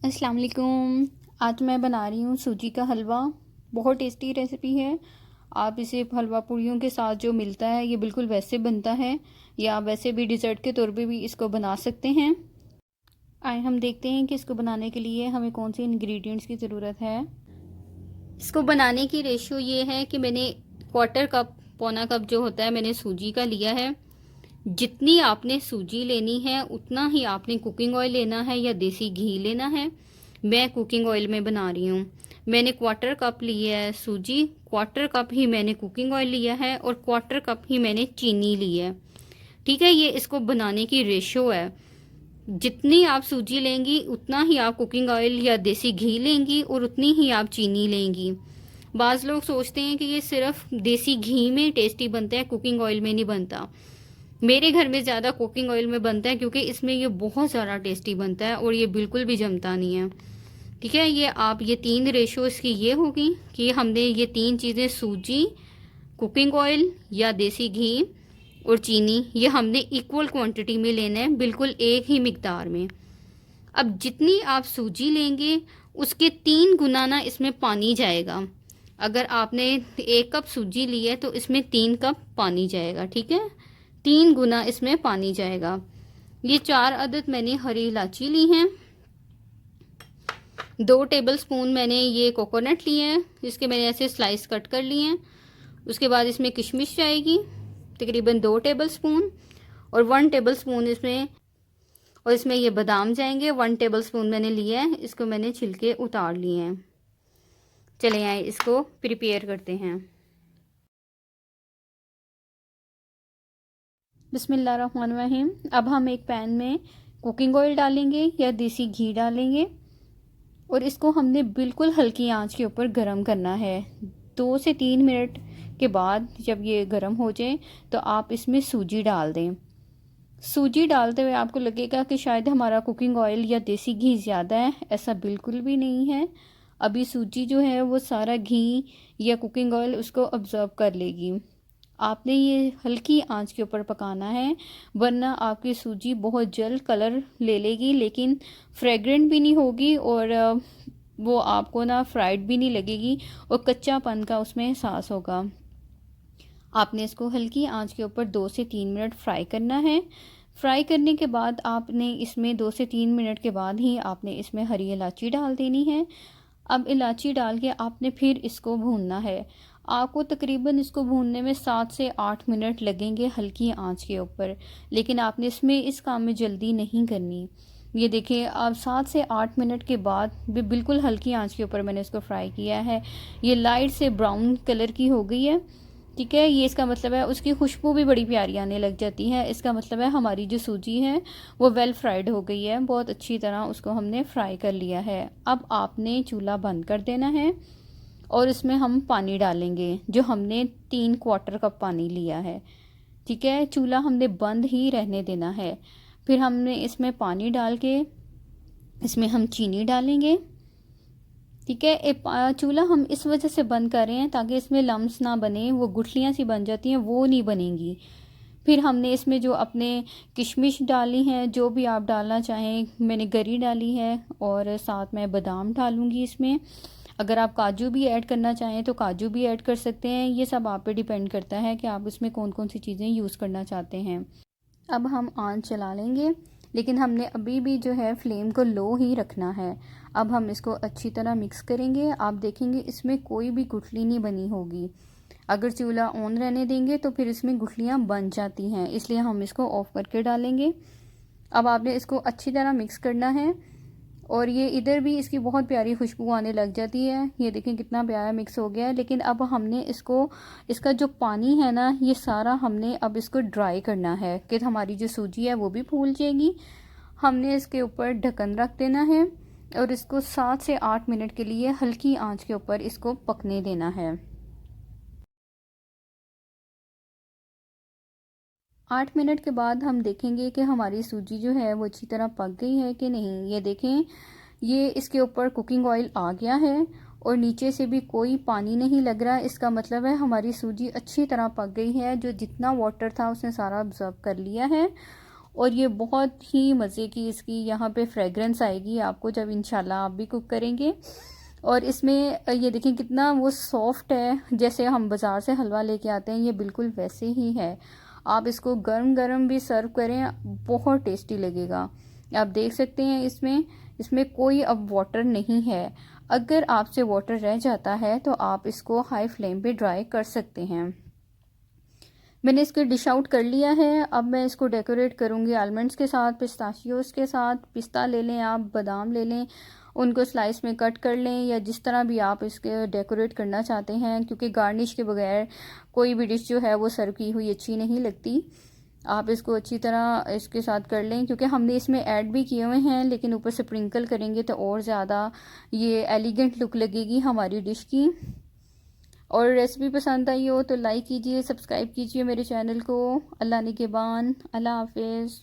अस्सलाम वालेकुम। आज मैं बना रही हूँ सूजी का हलवा। बहुत टेस्टी रेसिपी है। आप इसे हलवा पूड़ियों के साथ जो मिलता है ये बिल्कुल वैसे बनता है, या वैसे भी डिज़र्ट के तौर पे भी इसको बना सकते हैं। आए हम देखते हैं कि इसको बनाने के लिए हमें कौन से इंग्रेडिएंट्स की ज़रूरत है। इसको बनाने की रेशियो ये है कि मैंने क्वार्टर कप, पौना कप जो होता है, मैंने सूजी का लिया है। जितनी आपने सूजी लेनी है उतना ही आपने कुकिंग ऑयल लेना है या देसी घी लेना है। मैं कुकिंग ऑयल में बना रही हूँ। मैंने क्वार्टर कप लिया है सूजी, क्वार्टर कप ही मैंने कुकिंग ऑयल लिया है और क्वार्टर कप ही मैंने चीनी ली है। ठीक है, ये इसको बनाने की रेशो है। जितनी आप सूजी लेंगी उतना ही आप कुकिंग ऑयल या देसी घी लेंगी और उतनी ही आप चीनी लेंगी। बाज़ लोग सोचते हैं कि ये सिर्फ देसी घी में टेस्टी बनता है, कुकिंग ऑयल में नहीं बनता। मेरे घर में ज़्यादा कुकिंग ऑयल में बनता है क्योंकि इसमें ये बहुत ज़्यादा टेस्टी बनता है और ये बिल्कुल भी जमता नहीं है। ठीक है, ये तीन रेशो इसकी ये होगी कि हमने ये तीन चीज़ें, सूजी, कुकिंग ऑयल या देसी घी और चीनी, ये हमने इक्वल क्वांटिटी में लेना है, बिल्कुल एक ही मिकदार में। अब जितनी आप सूजी लेंगे उसके 3 गुना ना इसमें पानी जाएगा। अगर आपने 1 कप सूजी ली है तो इसमें 3 कप पानी जाएगा। ठीक है, 3 गुना इसमें पानी जाएगा। ये 4 अदद मैंने हरी इलायची ली हैं। 2 टेबलस्पून मैंने ये कोकोनट लिए हैं, जिसके मैंने ऐसे स्लाइस कट कर लिए हैं। उसके बाद इसमें किशमिश जाएगी तकरीबन 2 टेबलस्पून, और 1 टेबलस्पून इसमें ये बादाम जाएंगे। 1 टेबलस्पून मैंने लिया है, इसको मैंने छिलके उतार लिए हैं। चले आए इसको प्रिपेयर करते हैं। बिस्मिल्लाहिर्रहमानिर्रहीम। अब हम एक पैन में कुकिंग ऑयल डालेंगे या देसी घी डालेंगे और इसको हमने बिल्कुल हल्की आंच के ऊपर गरम करना है। 2 से 3 मिनट के बाद जब ये गरम हो जाए तो आप इसमें सूजी डाल दें। सूजी डालते हुए आपको लगेगा कि शायद हमारा कुकिंग ऑयल या देसी घी ज़्यादा है, ऐसा बिल्कुल भी नहीं है। अभी सूजी जो है वो सारा घी या कुकिंग ऑयल उसको ऑब्ज़र्व कर लेगी। आपने ये हल्की आंच के ऊपर पकाना है, वरना आपकी सूजी बहुत जल्द कलर ले लेगी, लेकिन फ्रेगरेंट भी नहीं होगी और वो आपको ना फ्राइड भी नहीं लगेगी और कच्चापन का उसमें एहसास होगा। आपने इसको हल्की आंच के ऊपर 2 से 3 मिनट फ्राई करना है। फ्राई करने के बाद आपने इसमें 2 से 3 मिनट के बाद ही आपने इसमें हरी इलायची डाल देनी है। अब इलायची डाल के आपने फिर इसको भूनना है। आपको तकरीबन इसको भूनने में 7 से 8 मिनट लगेंगे हल्की आंच के ऊपर, लेकिन आपने इसमें इस काम में जल्दी नहीं करनी। ये देखिए, आप 7 से 8 मिनट के बाद भी बिल्कुल हल्की आंच के ऊपर मैंने इसको फ्राई किया है। ये लाइट से ब्राउन कलर की हो गई है। ठीक है, ये इसका मतलब है उसकी खुशबू भी बड़ी प्यारी आने लग जाती है। इसका मतलब है हमारी जो सूजी है वो वेल फ्राइड हो गई है, बहुत अच्छी तरह उसको हमने फ्राई कर लिया है। अब आपने चूल्हा बंद कर देना है और इसमें हम पानी डालेंगे, जो हमने 3 क्वार्टर कप पानी लिया है। ठीक है, चूल्हा हमने बंद ही रहने देना है। फिर हमने इसमें पानी डाल के इसमें हम चीनी डालेंगे। ठीक है, चूल्हा हम इस वजह से बंद कर रहे हैं ताकि इसमें लम्स ना बने, वो गुठलियाँ सी बन जाती हैं, वो नहीं बनेंगी। फिर हमने इसमें जो अपने किशमिश डाली हैं, जो भी आप डालना चाहें, मैंने गरी डाली है और साथ में बादाम डालूँगी इसमें। अगर आप काजू भी ऐड करना चाहें तो काजू भी ऐड कर सकते हैं। ये सब आप पे डिपेंड करता है कि आप इसमें कौन कौन सी चीज़ें यूज़ करना चाहते हैं। अब हम आंच चला लेंगे, लेकिन हमने अभी भी जो है फ्लेम को लो ही रखना है। अब हम इसको अच्छी तरह मिक्स करेंगे। आप देखेंगे इसमें कोई भी गुठली नहीं बनी होगी। अगर चूल्हा ऑन रहने देंगे तो फिर इसमें गुठलियाँ बन जाती हैं, इसलिए हम इसको ऑफ़ करके डालेंगे। अब आपने इसको अच्छी तरह मिक्स करना है और ये इधर भी इसकी बहुत प्यारी खुशबू आने लग जाती है। ये देखें कितना प्यारा मिक्स हो गया है। लेकिन अब हमने इसका जो पानी है ना, ये सारा हमने अब इसको ड्राई करना है कि हमारी जो सूजी है वो भी फूल जाएगी। हमने इसके ऊपर ढक्कन रख देना है और इसको 7 से 8 मिनट के लिए हल्की आंच के ऊपर इसको पकने देना है। 8 मिनट के बाद हम देखेंगे कि हमारी सूजी जो है वो अच्छी तरह पक गई है कि नहीं। ये देखें, ये इसके ऊपर कुकिंग ऑयल आ गया है और नीचे से भी कोई पानी नहीं लग रहा। इसका मतलब है हमारी सूजी अच्छी तरह पक गई है। जो जितना वाटर था उसने सारा ऑब्जर्व कर लिया है और ये बहुत ही मज़े की इसकी यहाँ पे फ्रेगरेंस आएगी आपको जब इंशाल्लाह आप भी कुक करेंगे। और इसमें ये देखें कितना वो सॉफ्ट है, जैसे हम बाज़ार से हलवा लेके आते हैं ये बिल्कुल वैसे ही है। आप इसको गरम गरम भी सर्व करें, बहुत टेस्टी लगेगा। आप देख सकते हैं इसमें कोई अब वाटर नहीं है। अगर आपसे वाटर रह जाता है तो आप इसको हाई फ्लेम पे ड्राई कर सकते हैं। मैंने इसको डिश आउट कर लिया है। अब मैं इसको डेकोरेट करूँगी आलमंड्स के साथ, पिस्ताशियोज़ के साथ। पिस्ता ले लें आप, बादाम ले लें, उनको स्लाइस में कट कर लें या जिस तरह भी आप इसके डेकोरेट करना चाहते हैं, क्योंकि गार्निश के बगैर कोई भी डिश जो है वो सर्व की हुई अच्छी नहीं लगती। आप इसको अच्छी तरह इसके साथ कर लें, क्योंकि हमने इसमें ऐड भी किए हुए हैं, लेकिन ऊपर से स्प्रिंकल करेंगे तो और ज़्यादा ये एलिगेंट लुक लगेगी हमारी डिश की। और रेसिपी पसंद आई हो तो लाइक कीजिए, सब्सक्राइब कीजिए मेरे चैनल को। अल्लाह निगहबान, अल्लाह हाफिज़।